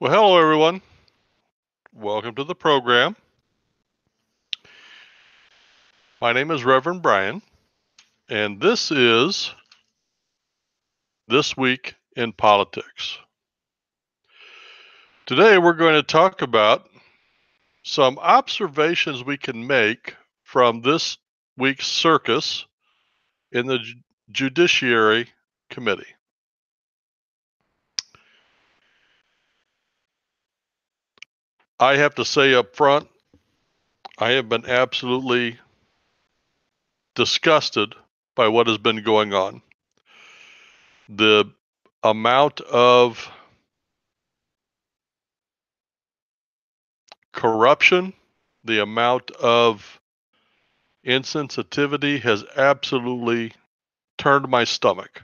Well, hello, everyone. Welcome to the program. My name is Rev.Brian, and this is This Week in Politics. Today, we're going to talk about some observations we can make from this week's circus in the Judiciary Committee. I have to say up front, I have been absolutely disgusted by what has been going on. The amount of corruption, the amount of insensitivity has absolutely turned my stomach.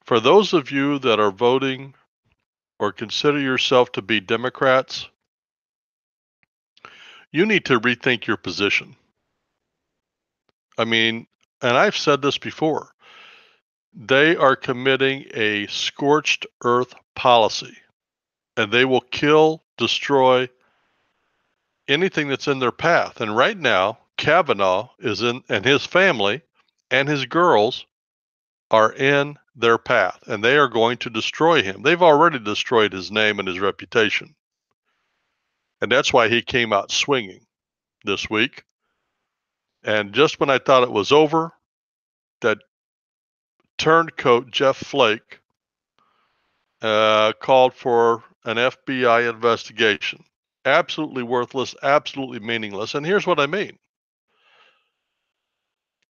For those of you that are voting or consider yourself to be Democrats, you need to rethink your position. I mean, and I've said this before, they are committing a scorched earth policy, and they will kill, destroy anything that's in their path. And right now, Kavanaugh is in, and his family and his girls are in their path, and they are going to destroy him. They've already destroyed his name and his reputation. And that's why he came out swinging this week. And just when I thought it was over, that turncoat Jeff Flake called for an FBI investigation. Absolutely worthless, absolutely meaningless. And here's what I mean.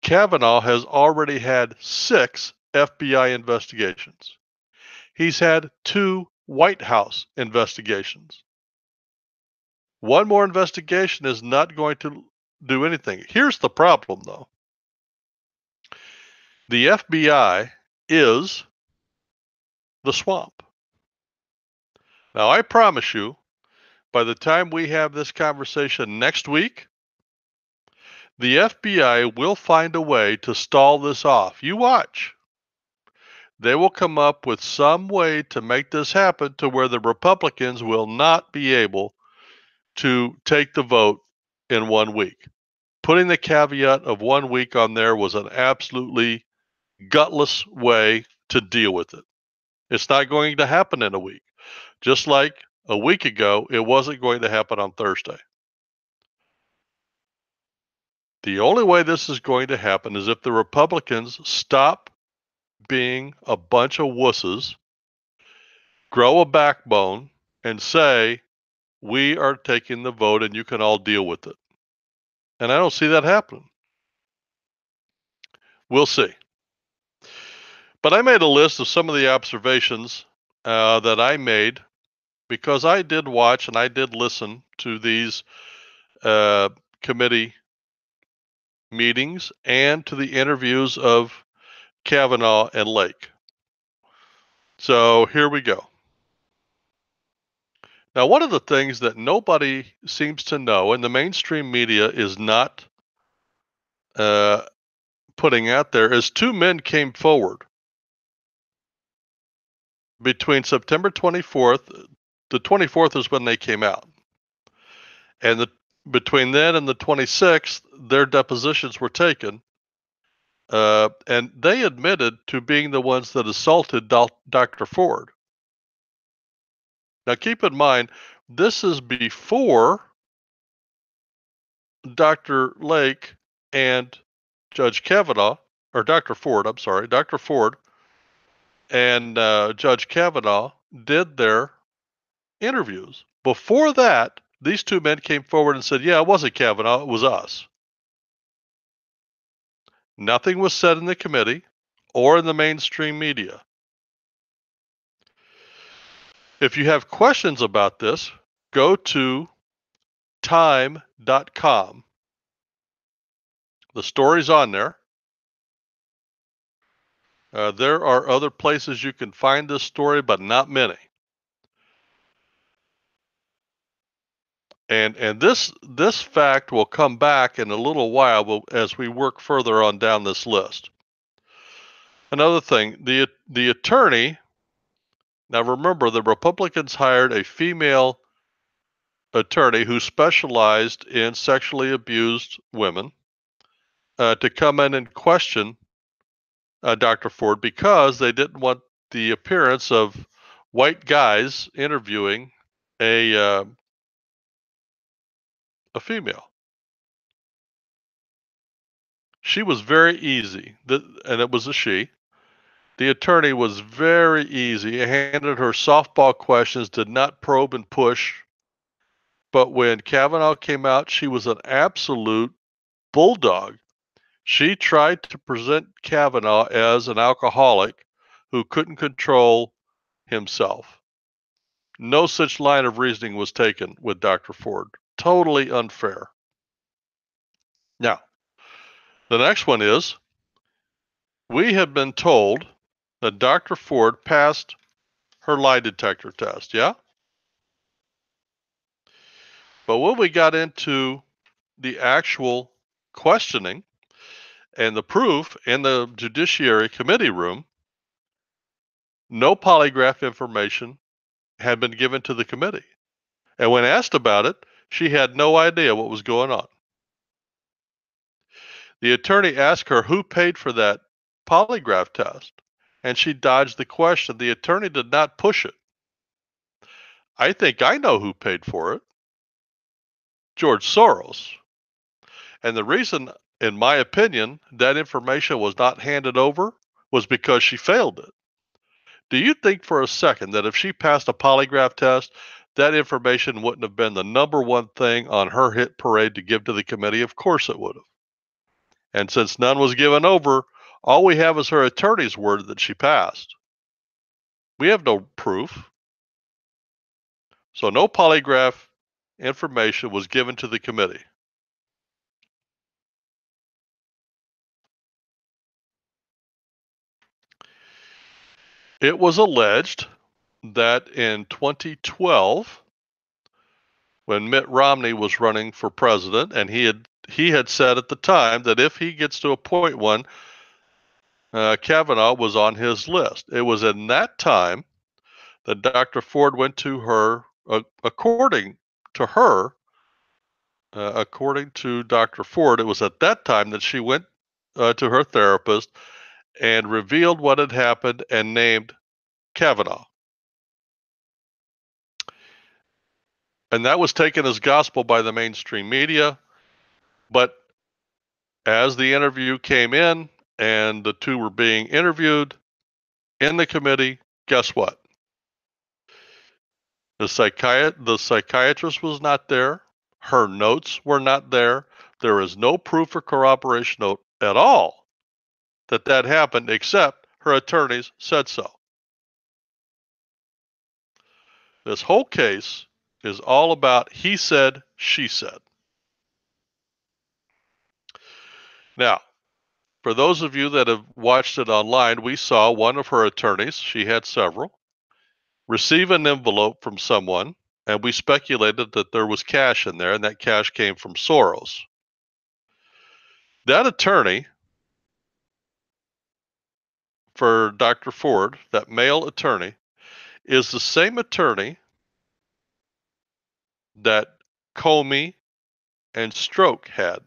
Kavanaugh has already had 6 FBI investigations. He's had 2 White House investigations. One more investigation is not going to do anything. Here's the problem, though. The FBI is the swamp. Now, I promise you, by the time we have this conversation next week, the FBI will find a way to stall this off. You watch. They will come up with some way to make this happen to where the Republicans will not be able to take the vote in 1 week. Putting the caveat of 1 week on there was an absolutely gutless way to deal with it. It's not going to happen in a week. Just like a week ago, it wasn't going to happen on Thursday. The only way this is going to happen is if the Republicans stop being a bunch of wusses, grow a backbone, and say, we are taking the vote and you can all deal with it. And I don't see that happening. We'll see. But I made a list of some of the observations that I made because I did watch and I did listen to these committee meetings and to the interviews of Kavanaugh and Lake. So here we go. Now, one of the things that nobody seems to know, and the mainstream media is not putting out there, is 2 men came forward between September 24th. The 24th is when they came out. And between then and the 26th, their depositions were taken. And they admitted to being the ones that assaulted Dr. Ford. Now, keep in mind, this is before Dr. Lake and Judge Kavanaugh, or Dr. Ford, I'm sorry, Dr. Ford and Judge Kavanaugh did their interviews. Before that, these 2 men came forward and said, yeah, it wasn't Kavanaugh, it was us. Nothing was said in the committee or in the mainstream media. If you have questions about this, go to time.com. The story's on there. There are other places you can find this story, but not many. And this fact will come back in a little while as we work further on down this list. Another thing, the attorney Now remember, the Republicans hired a female attorney who specialized in sexually abused women to come in and question Dr. Ford because they didn't want the appearance of white guys interviewing a female. She was very easy, and it was a she. The attorney was very easy. He handed her softball questions, did not probe and push. But when Kavanaugh came out, she was an absolute bulldog. She tried to present Kavanaugh as an alcoholic who couldn't control himself. No such line of reasoning was taken with Dr. Ford. Totally unfair. Now, the next one is we have been told that Dr. Ford passed her lie detector test, yeah? But when we got into the actual questioning and the proof in the Judiciary Committee room, no polygraph information had been given to the committee. And when asked about it, she had no idea what was going on. The attorney asked her who paid for that polygraph test, and she dodged the question. The attorney did not push it. I think I know who paid for it. George Soros. And the reason, in my opinion, that information was not handed over was because she failed it. Do you think for a second that if she passed a polygraph test, that information wouldn't have been the number one thing on her hit parade to give to the committee? Of course it would have. And since none was given over, all we have is her attorney's word that she passed. We have no proof. So no polygraph information was given to the committee. It was alleged that in 2012, when Mitt Romney was running for president, and he had said at the time that if he gets to appoint one, Kavanaugh was on his list. It was in that time that Dr. Ford went to her, according to her, according to Dr. Ford, it was at that time that she went to her therapist and revealed what had happened and named Kavanaugh. And that was taken as gospel by the mainstream media. But as the interview came in and the two were being interviewed in the committee, guess what? The psychiatrist was not there. Her notes were not there. There is no proof or corroboration at all that that happened, except her attorneys said so. This whole case is all about he said, she said. Now, for those of you that have watched it online, we saw one of her attorneys, she had several, receive an envelope from someone, and we speculated that there was cash in there, and that cash came from Soros. That attorney for Dr. Ford, that male attorney, is the same attorney that Comey and Stroke had.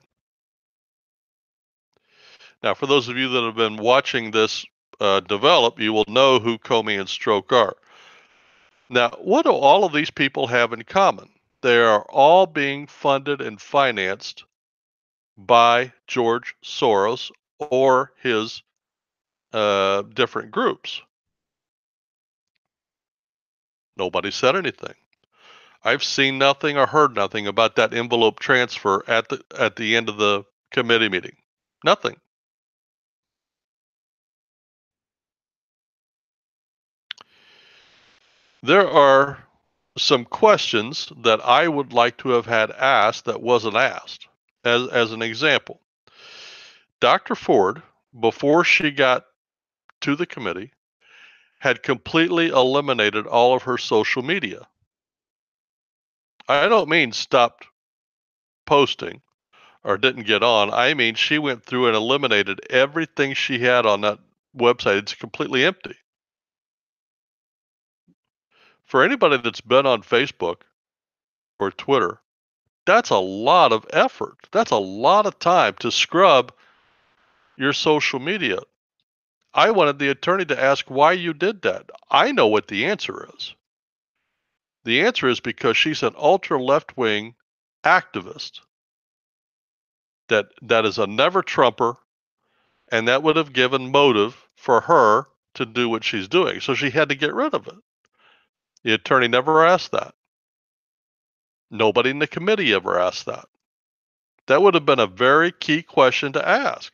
Now, for those of you that have been watching this develop, you will know who Comey and Stroke are. Now, what do all of these people have in common? They are all being funded and financed by George Soros or his different groups. Nobody said anything. I've seen nothing or heard nothing about that envelope transfer at the end of the committee meeting. Nothing. There are some questions that I would like to have had asked that wasn't asked. As an example, Dr. Ford, before she got to the committee, had completely eliminated all of her social media. I don't mean stopped posting or didn't get on. I mean she went through and eliminated everything she had on that website. It's completely empty. For anybody that's been on Facebook or Twitter, that's a lot of effort. That's a lot of time to scrub your social media. I wanted the attorney to ask why you did that. I know what the answer is. The answer is because she's an ultra left-wing activist that is a never Trumper, and that would have given motive for her to do what she's doing. So she had to get rid of it. The attorney never asked that. Nobody in the committee ever asked that. That would have been a very key question to ask.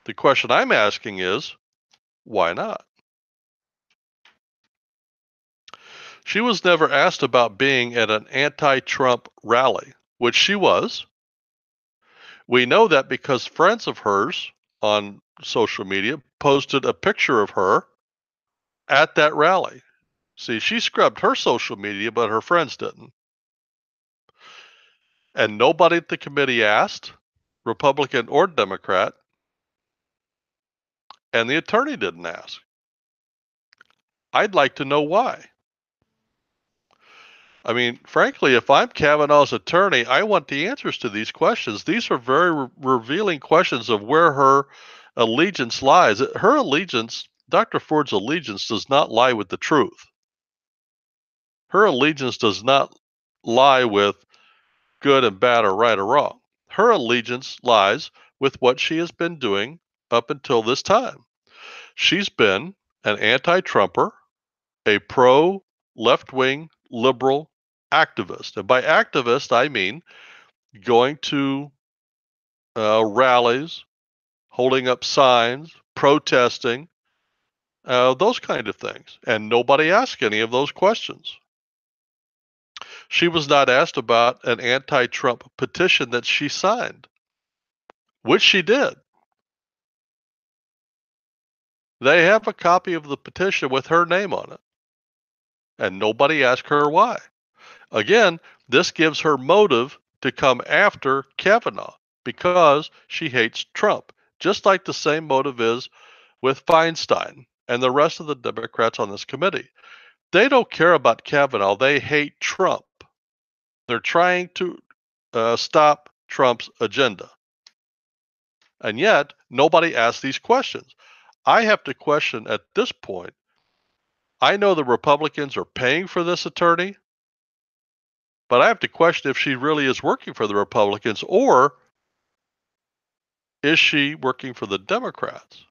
The question I'm asking is, why not? She was never asked about being at an anti-Trump rally, which she was. We know that because friends of hers on social media posted a picture of her at that rally. See, she scrubbed her social media, but her friends didn't. And nobody at the committee asked, Republican or Democrat, and the attorney didn't ask. I'd like to know why. I mean, frankly, if I'm Kavanaugh's attorney, I want the answers to these questions. These are very revealing questions of where her allegiance lies. Her allegiance, Dr. Ford's allegiance, does not lie with the truth. Her allegiance does not lie with good and bad or right or wrong. Her allegiance lies with what she has been doing up until this time. She's been an anti-Trumper, a pro left-wing liberal activist. And by activist, I mean going to rallies, holding up signs, protesting, those kind of things. And nobody asked any of those questions. She was not asked about an anti-Trump petition that she signed, which she did. They have a copy of the petition with her name on it, and nobody asked her why. Again, this gives her motive to come after Kavanaugh because she hates Trump, just like the same motive is with Feinstein and the rest of the Democrats on this committee. They don't care about Kavanaugh. They hate Trump. They're trying to stop Trump's agenda. And yet, nobody asked these questions. I have to question at this point. I know the Republicans are paying for this attorney, but I have to question if she really is working for the Republicans, or is she working for the Democrats?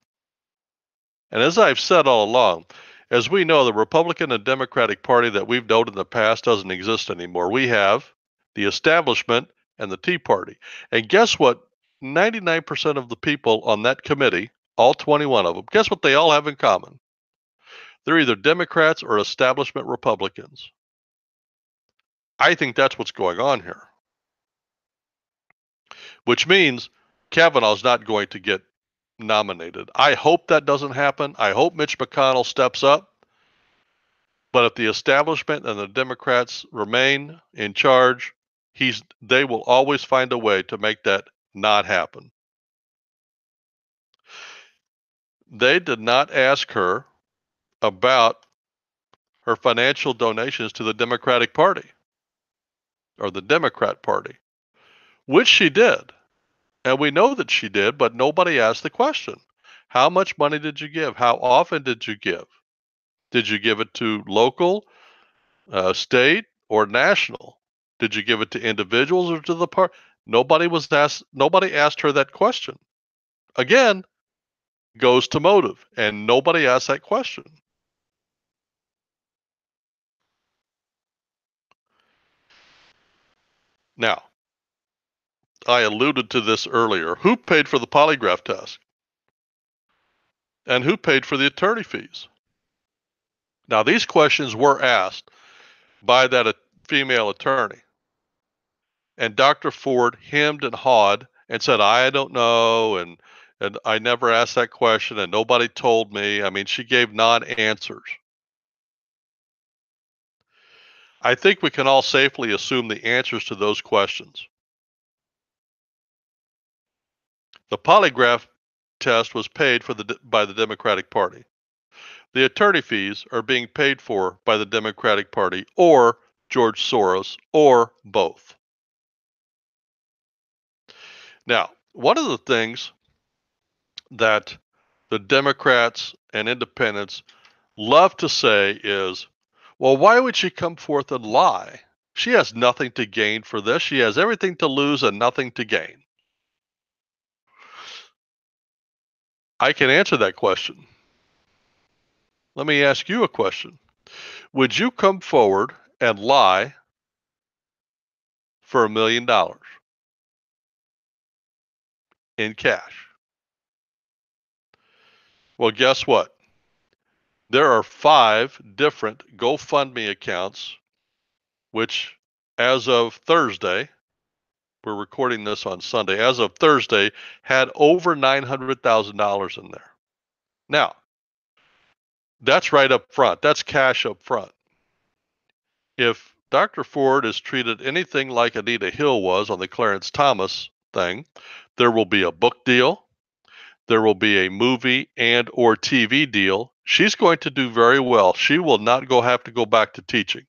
And as I've said all along, as we know, the Republican and Democratic Party that we've known in the past doesn't exist anymore. We have the establishment and the Tea Party. And guess what? 99% of the people on that committee, all 21 of them, guess what they all have in common? They're either Democrats or establishment Republicans. I think that's what's going on here. Which means Kavanaugh's not going to get nominated. I hope that doesn't happen. I hope Mitch McConnell steps up. But if the establishment and the Democrats remain in charge, they will always find a way to make that not happen. They did not ask her about her financial donations to the Democratic Party or the Democrat Party, which she did. And we know that she did, but nobody asked the question. How much money did you give? How often did you give? Did you give it to local, state, or national? Did you give it to individuals or to the party? Nobody asked her that question. Again, goes to motive, and nobody asked that question. Now, I alluded to this earlier. Who paid for the polygraph test? And who paid for the attorney fees? Now, these questions were asked by that female attorney. And Dr. Ford hemmed and hawed and said, I don't know, and I never asked that question, and nobody told me. I mean, she gave non-answers. I think we can all safely assume the answers to those questions. The polygraph test was paid for by the Democratic Party. The attorney fees are being paid for by the Democratic Party or George Soros or both. Now, one of the things that the Democrats and independents love to say is, well, why would she come forth and lie? She has nothing to gain for this. She has everything to lose and nothing to gain. I can answer that question. Let me ask you a question. Would you come forward and lie for $1 million in cash? Well, guess what? There are 5 different GoFundMe accounts, which as of Thursday, we're recording this on Sunday, as of Thursday, had over $900,000 in there. Now, that's right up front. That's cash up front. If Dr. Ford is treated anything like Anita Hill was on the Clarence Thomas thing, there will be a book deal, there will be a movie and or TV deal. She's going to do very well. She will not have to go back to teaching.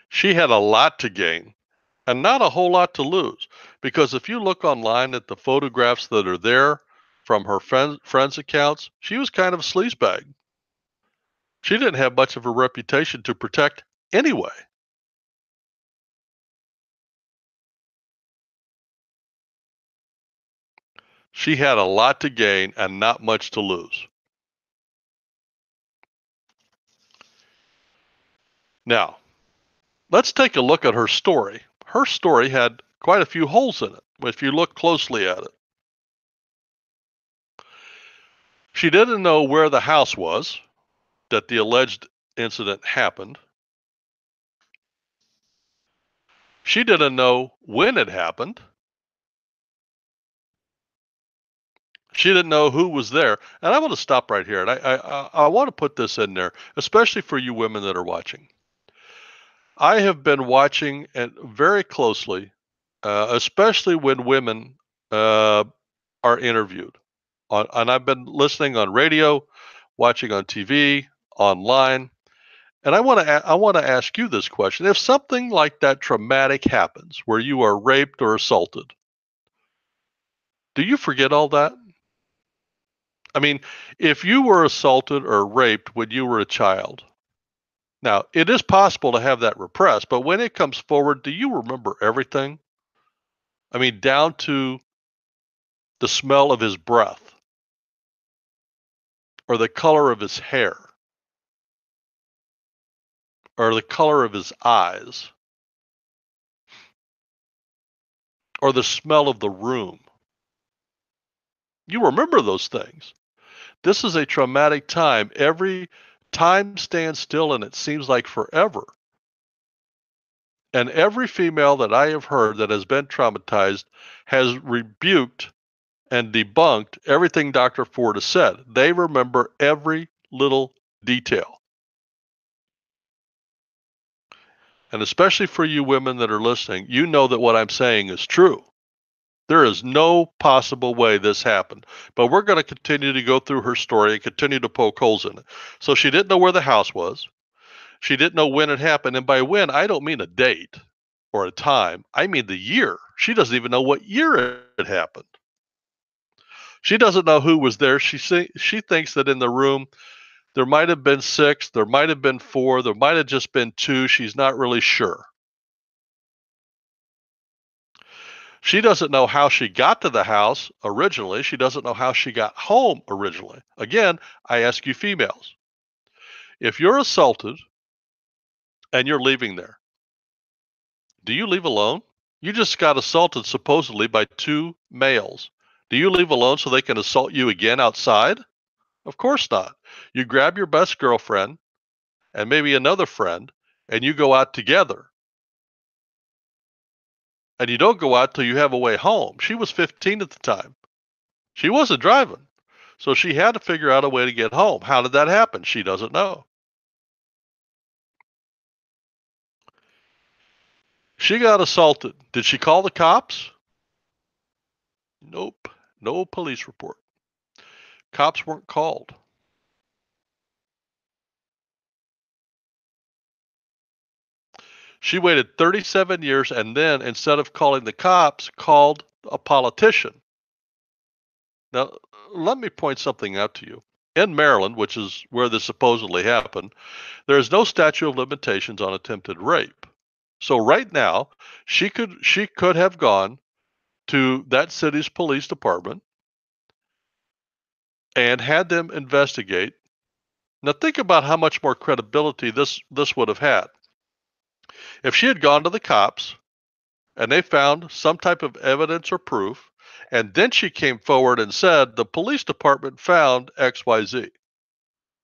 She had a lot to gain and not a whole lot to lose, because if you look online at the photographs that are there from her friends' accounts, she was kind of a sleazebag. She didn't have much of a reputation to protect anyway. She had a lot to gain and not much to lose. Now, let's take a look at her story. Her story had quite a few holes in it, if you look closely at it. She didn't know where the house was that the alleged incident happened. She didn't know when it happened. She didn't know who was there. And I want to stop right here. And I want to put this in there, especially for you women that are watching. I have been watching it very closely, especially when women are interviewed. And I've been listening on radio, watching on TV, online. And I want to ask you this question. If something like that traumatic happens where you are raped or assaulted, do you forget all that? I mean, if you were assaulted or raped when you were a child, now it is possible to have that repressed, but when it comes forward, do you remember everything? I mean, down to the smell of his breath or the color of his hair or the color of his eyes or the smell of the room. You remember those things. This is a traumatic time. Every time stands still and it seems like forever. And every female that I have heard that has been traumatized has rebuked and debunked everything Dr. Ford has said. They remember every little detail. And especially for you women that are listening, you know that what I'm saying is true. There is no possible way this happened. But we're going to continue to go through her story and continue to poke holes in it. So she didn't know where the house was. She didn't know when it happened. And by when, I don't mean a date or a time. I mean the year. She doesn't even know what year it happened. She doesn't know who was there. She thinks that in the room there might have been 6, there might have been 4, there might have just been 2. She's not really sure. She doesn't know how she got to the house originally. She doesn't know how she got home originally. Again, I ask you females, if you're assaulted and you're leaving there, do you leave alone? You just got assaulted supposedly by 2 males. Do you leave alone so they can assault you again outside? Of course not. You grab your best girlfriend and maybe another friend and you go out together. And you don't go out till you have a way home. She was 15 at the time. She wasn't driving. So she had to figure out a way to get home. How did that happen? She doesn't know. She got assaulted. Did she call the cops? Nope. No police report. Cops weren't called. She waited 37 years and then, instead of calling the cops, called a politician. Now, let me point something out to you. In Maryland, which is where this supposedly happened, there is no statute of limitations on attempted rape. So right now, she could have gone to that city's police department and had them investigate. Now think about how much more credibility this would have had. If she had gone to the cops and they found some type of evidence or proof, and then she came forward and said, the police department found XYZ.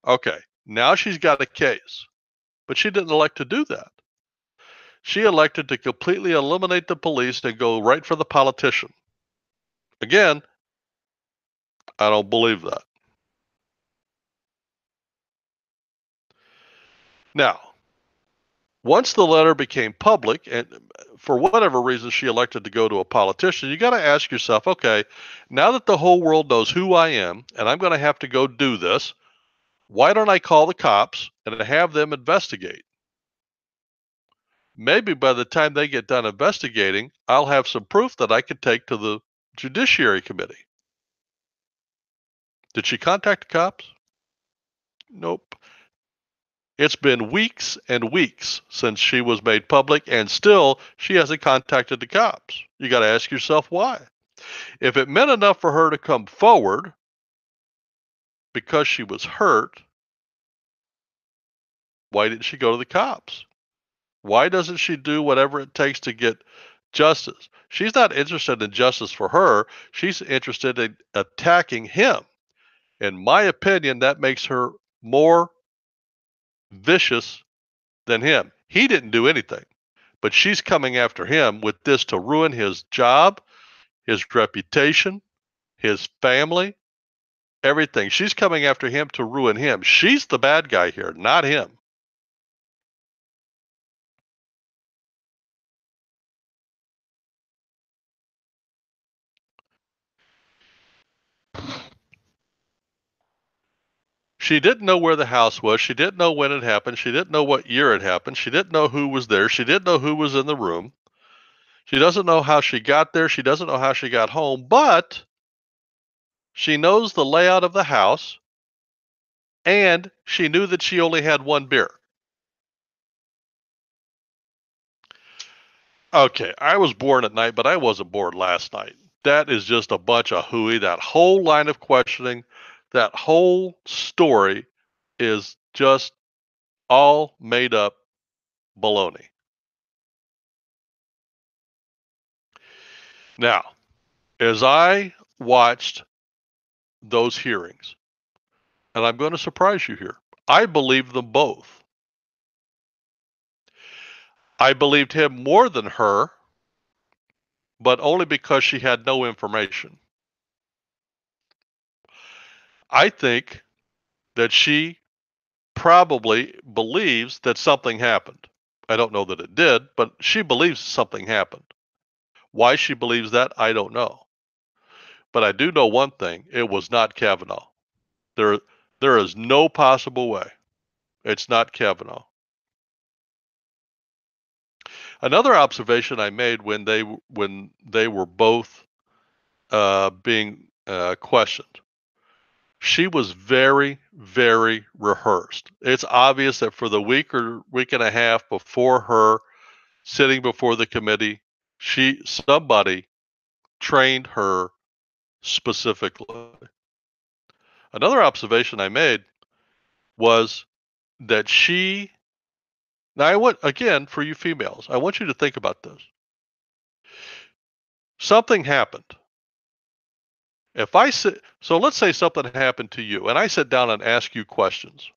Okay, now she's got a case. But she didn't elect to do that. She elected to completely eliminate the police and go right for the politician. Again, I don't believe that. Now, once the letter became public, and for whatever reason she elected to go to a politician, you got to ask yourself, okay, now that the whole world knows who I am and I'm going to have to go do this, why don't I call the cops and have them investigate? Maybe by the time they get done investigating, I'll have some proof that I could take to the Judiciary Committee. Did she contact the cops? Nope. It's been weeks and weeks since she was made public, and still she hasn't contacted the cops. You got to ask yourself why. If it meant enough for her to come forward because she was hurt, why didn't she go to the cops? Why doesn't she do whatever it takes to get justice? She's not interested in justice for her. She's interested in attacking him. In my opinion, that makes her more vicious than him. He didn't do anything, but she's coming after him with this to ruin his job, his reputation, his family, everything. She's coming after him to ruin him. She's the bad guy here, not him. She didn't know where the house was. She didn't know when it happened. She didn't know what year it happened. She didn't know who was there. She didn't know who was in the room. She doesn't know how she got there. She doesn't know how she got home, but she knows the layout of the house, and she knew that she only had one beer. Okay, I was born at night, but I wasn't born last night. That is just a bunch of hooey. That whole line of questioning, that whole story is just all made up baloney. Now, as I watched those hearings, and I'm going to surprise you here, I believed them both. I believed him more than her, but only because she had no information. I think that she probably believes that something happened. I don't know that it did, but she believes something happened. Why she believes that, I don't know. But I do know one thing, it was not Kavanaugh. There there is no possible way. It's not Kavanaugh. Another observation I made when they were both being questioned, she was very, very rehearsed. It's obvious that for the week or week and a half before her sitting before the committee, somebody trained her specifically. Another observation I made was that now I want, again, for you females, I want you to think about this. Something happened. So let's say something happened to you and I sit down and ask you questions.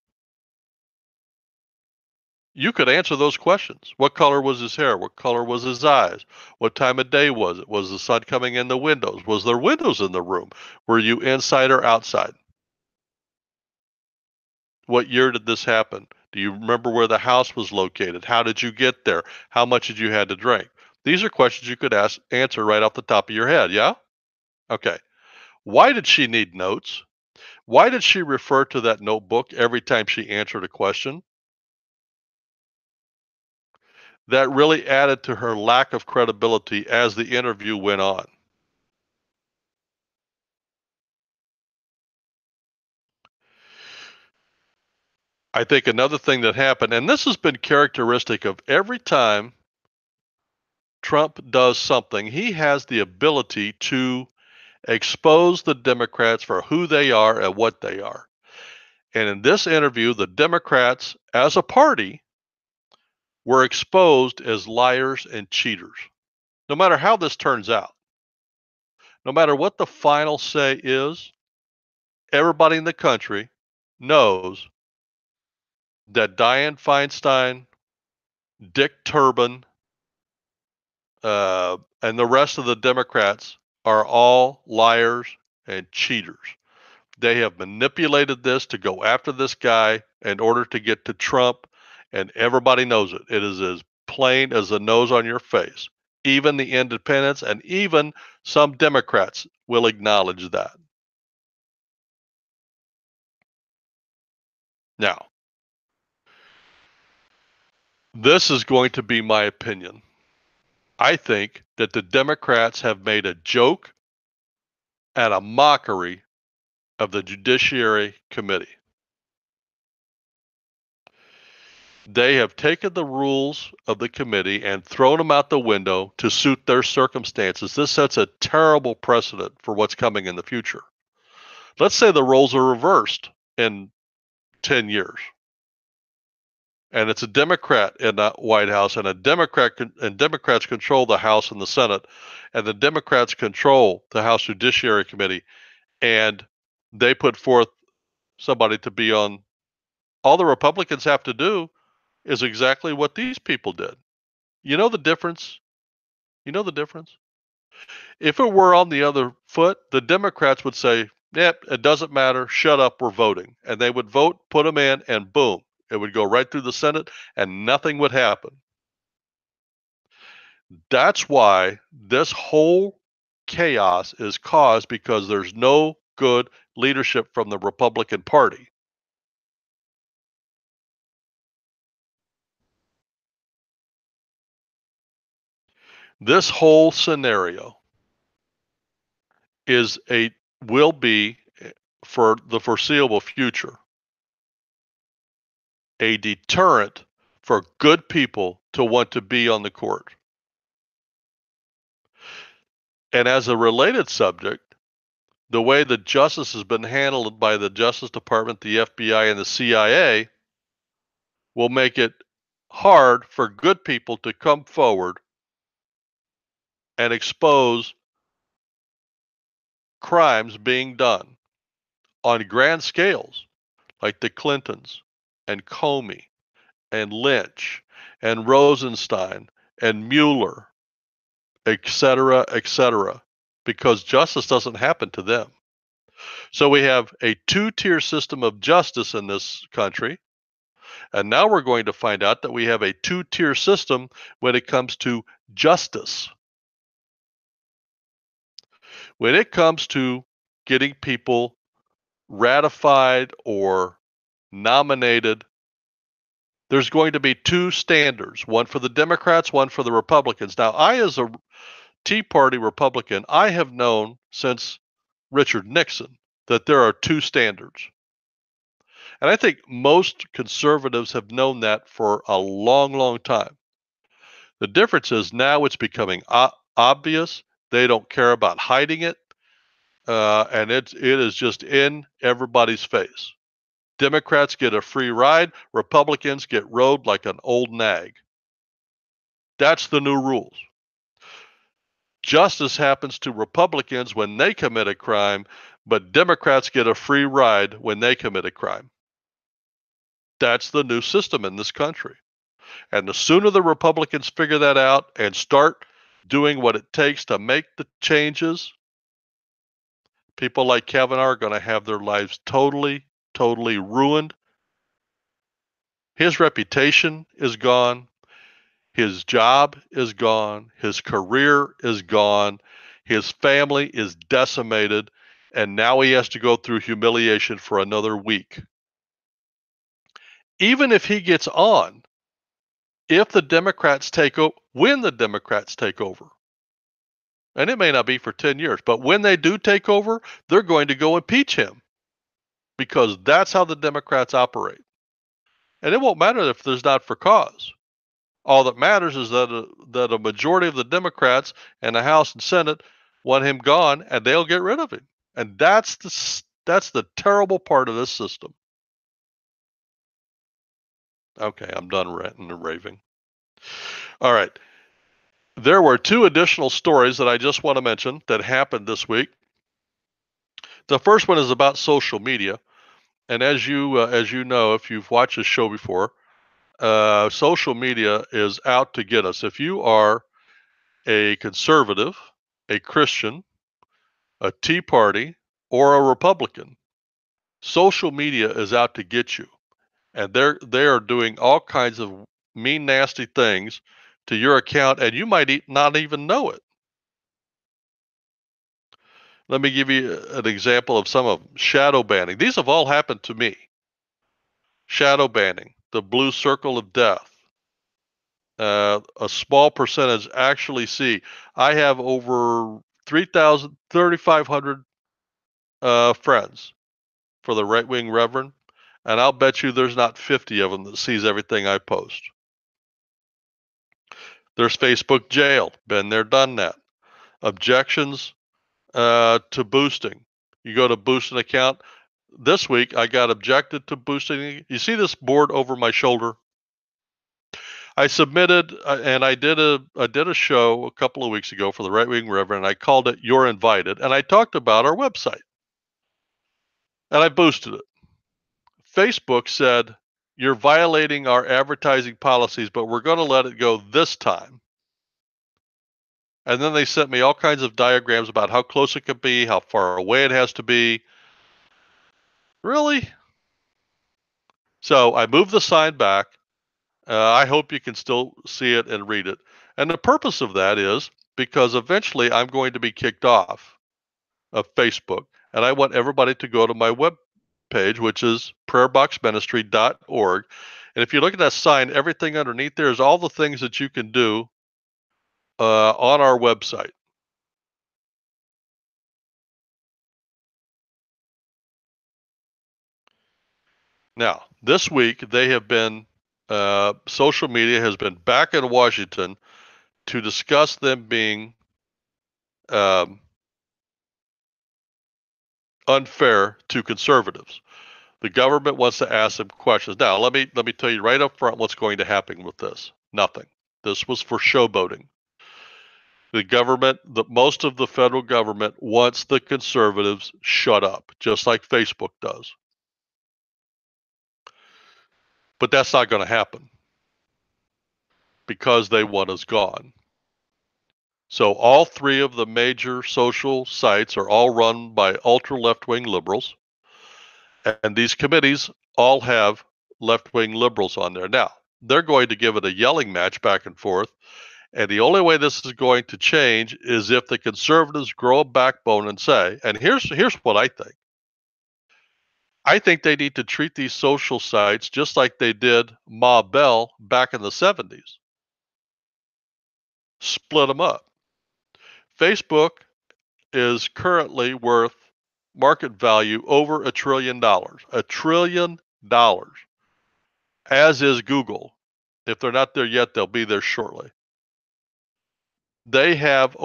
You could answer those questions. What color was his hair? What color was his eyes? What time of day was it? Was the sun coming in the windows? Was there windows in the room? Were you inside or outside? What year did this happen? Do you remember where the house was located? How did you get there? How much did you had to drink? These are questions you could answer right off the top of your head, yeah? Okay. Why did she need notes? Why did she refer to that notebook every time she answered a question? that really added to her lack of credibility as the interview went on. I think another thing that happened, and this has been characteristic of every time Trump does something, he has the ability to expose the Democrats for who they are and what they are. And in this interview, the Democrats as a party were exposed as liars and cheaters. No matter how this turns out, no matter what the final say is, everybody in the country knows that Dianne Feinstein, Dick Turpin, and the rest of the Democrats are all liars and cheaters. They have manipulated this to go after this guy in order to get to Trump, and everybody knows it. It is as plain as the nose on your face. Even the independents and even some Democrats will acknowledge that. Now, this is going to be my opinion. I think that the Democrats have made a joke and a mockery of the Judiciary Committee. They have taken the rules of the committee and thrown them out the window to suit their circumstances. This sets a terrible precedent for what's coming in the future. Let's say the roles are reversed in 10 years. And it's a Democrat in the White House, and Democrats control the House and the Senate, and the Democrats control the House Judiciary Committee, and they put forth somebody to be on. All the Republicans have to do is exactly what these people did. You know the difference? You know the difference? If it were on the other foot, the Democrats would say, yep, it doesn't matter. Shut up. We're voting. And they would vote, put them in, and boom, it would go right through the Senate and nothing would happen. That's why this whole chaos is caused because there's no good leadership from the Republican Party. This whole scenario will be for the foreseeable future a deterrent for good people to want to be on the court. And as a related subject, the way that justice has been handled by the Justice Department, the FBI, and the CIA will make it hard for good people to come forward and expose crimes being done on grand scales, like the Clintons and Comey and Lynch and Rosenstein and Mueller, etc., because justice doesn't happen to them. So we have a two-tier system of justice in this country, and now we're going to find out that we have a two-tier system when it comes to justice. When it comes to getting people ratified or nominated, there's going to be two standards, one for the Democrats, one for the Republicans. Now, I, as a Tea Party Republican, I have known since Richard Nixon that there are two standards. And I think most conservatives have known that for a long, long time. The difference is now it's becoming obvious. They don't care about hiding it. And it is just in everybody's face. Democrats get a free ride. Republicans get rode like an old nag. That's the new rules. Justice happens to Republicans when they commit a crime, but Democrats get a free ride when they commit a crime. That's the new system in this country. And the sooner the Republicans figure that out and start doing what it takes to make the changes, people like Kavanaugh are going to have their lives totally, totally ruined. His reputation is gone. His job is gone. His career is gone. His family is decimated. And now he has to go through humiliation for another week. Even if he gets on, if the Democrats take over, when the Democrats take over, and it may not be for 10 years, but when they do take over, they're going to go impeach him because that's how the Democrats operate. And it won't matter if there's not for cause. All that matters is that a majority of the Democrats in the House and Senate want him gone, and they'll get rid of him. And that's the terrible part of this system. Okay, I'm done ranting and raving. All right. There were two additional stories that I just want to mention that happened this week. The first one is about social media, and as you know, if you've watched this show before, social media is out to get us. If you are a conservative, a Christian, a Tea Party, or a Republican, social media is out to get you, and they are doing all kinds of mean, nasty things to your account, and you might not even know it. Let me give you an example of some of them. Shadow banning. These have all happened to me. Shadow banning, the blue circle of death. A small percentage actually see. I have over 3,000, 3,500 friends for the right-wing Reverend, and I'll bet you there's not 50 of them that sees everything I post. There's Facebook jail. Been there, done that. Objections to boosting. You go to boost an account. This week, I got objected to boosting. You see this board over my shoulder? I submitted, and I did a show a couple of weeks ago for the Right Wing Reverend. I called it "You're Invited," and I talked about our website, and I boosted it. Facebook said, "You're violating our advertising policies, but we're going to let it go this time." And then they sent me all kinds of diagrams about how close it could be, how far away it has to be. Really? So I moved the sign back. I hope you can still see it and read it. And the purpose of that is because eventually I'm going to be kicked off of Facebook. And I want everybody to go to my web page, which is prayerboxministry.org. And if you look at that sign, everything underneath there is all the things that you can do on our website. Now, this week they have been, social media has been back in Washington to discuss them being um, unfair to conservatives. The government wants to ask them questions. Now, let me tell you right up front what's going to happen with this. Nothing. This was for showboating. Most of the federal government wants the conservatives shut up, just like Facebook does. But that's not going to happen because they want us gone. So all three of the major social sites are all run by ultra left-wing liberals, and these committees all have left-wing liberals on there. Now, they're going to give it a yelling match back and forth, and the only way this is going to change is if the conservatives grow a backbone and say, and here's what I think. I think they need to treat these social sites just like they did Ma Bell back in the 70s. Split them up. Facebook is currently worth market value over $1 trillion. $1 trillion. As is Google. If they're not there yet, they'll be there shortly. They have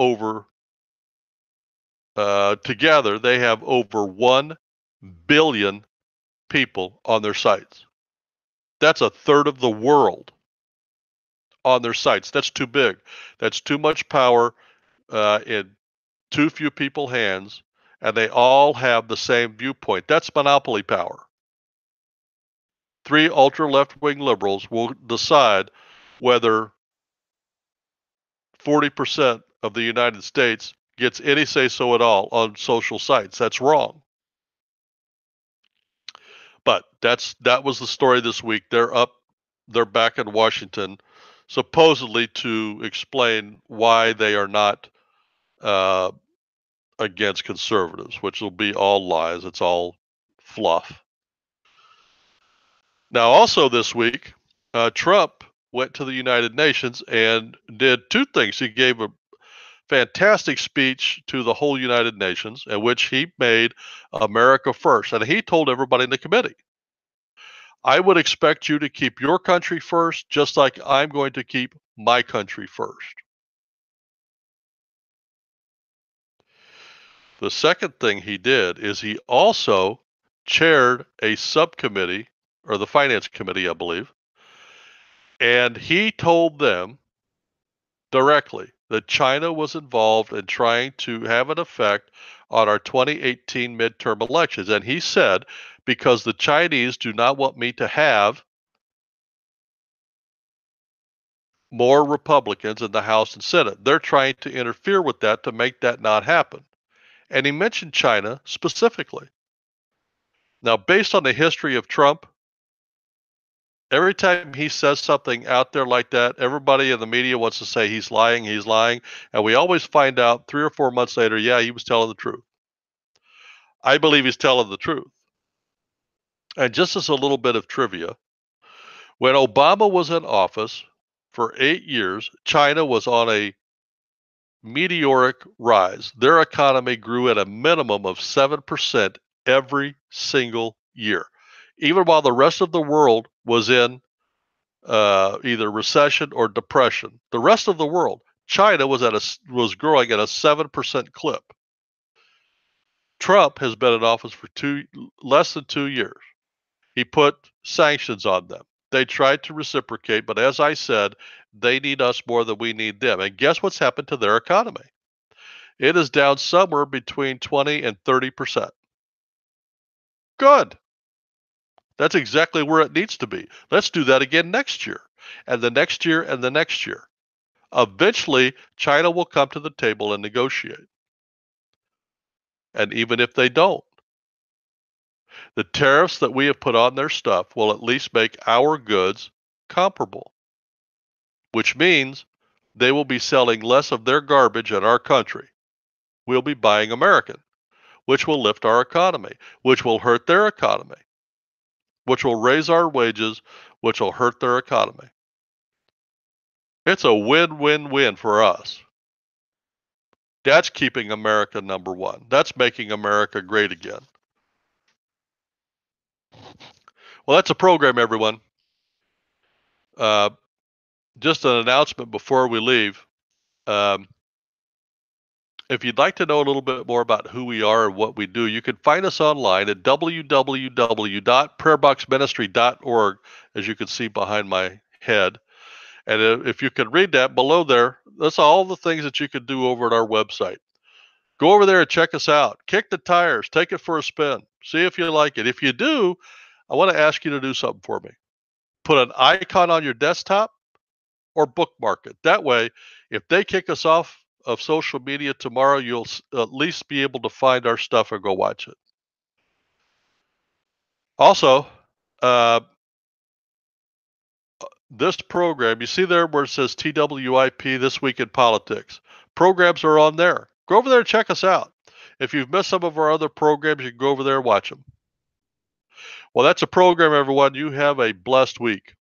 together, they have over 1 billion people on their sites. That's a third of the world on their sites. That's too big. That's too much power in too few people's hands, and they all have the same viewpoint. That's monopoly power. 3 ultra left-wing liberals will decide whether 40% of the United States gets any say-so at all on social sites. That's wrong. But that was the story this week. They're back in Washington, supposedly to explain why they are not against conservatives, which will be all lies. It's all fluff. Now, also this week, Trump went to the United Nations and did two things. He gave a fantastic speech to the whole United Nations in which he made America first. And he told everybody in the committee, I would expect you to keep your country first, just like I'm going to keep my country first. The second thing he did is he also chaired a subcommittee, or the finance committee, I believe, and he told them directly that China was involved in trying to have an effect on our 2018 midterm elections. And he said, because the Chinese do not want me to have more Republicans in the House and Senate, they're trying to interfere with that to make that not happen. And he mentioned China specifically. Now, based on the history of Trump, every time he says something out there like that, everybody in the media wants to say he's lying, and we always find out 3 or 4 months later, yeah, he was telling the truth. I believe he's telling the truth. And just as a little bit of trivia, when Obama was in office for 8 years, China was on a meteoric rise. Their economy grew at a minimum of 7% every single year, even while the rest of the world was in either recession or depression. The rest of the world, China was growing at a 7% clip. Trump has been in office for less than 2 years. He put sanctions on them. They tried to reciprocate, but as I said, they need us more than we need them. And guess what's happened to their economy? It is down somewhere between 20 and 30%. Good. That's exactly where it needs to be. Let's do that again next year, and the next year, and the next year. Eventually, China will come to the table and negotiate. And even if they don't, the tariffs that we have put on their stuff will at least make our goods comparable, which means they will be selling less of their garbage in our country. We'll be buying American, which will lift our economy, which will hurt their economy, which will raise our wages, which will hurt their economy. It's a win-win-win for us. That's keeping America number one. That's making America great again. Well, that's a program, everyone. Just an announcement before we leave. Um, if you'd like to know a little bit more about who we are and what we do, you can find us online at www.prayerboxministry.org, as you can see behind my head. And if you can read that below there, that's all the things that you can do over at our website. Go over there and check us out. Kick the tires. Take it for a spin. See if you like it. If you do, I want to ask you to do something for me. Put an icon on your desktop or bookmark it. That way, if they kick us off of social media tomorrow, you'll at least be able to find our stuff and go watch it. Also, this program, you see there where it says TWIP, This Week in Politics. Programs are on there. Go over there and check us out. If you've missed some of our other programs, you can go over there and watch them. Well, that's a program, everyone. You have a blessed week.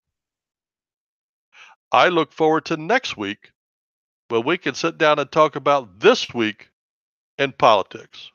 I look forward to next week when we can sit down and talk about this week in politics.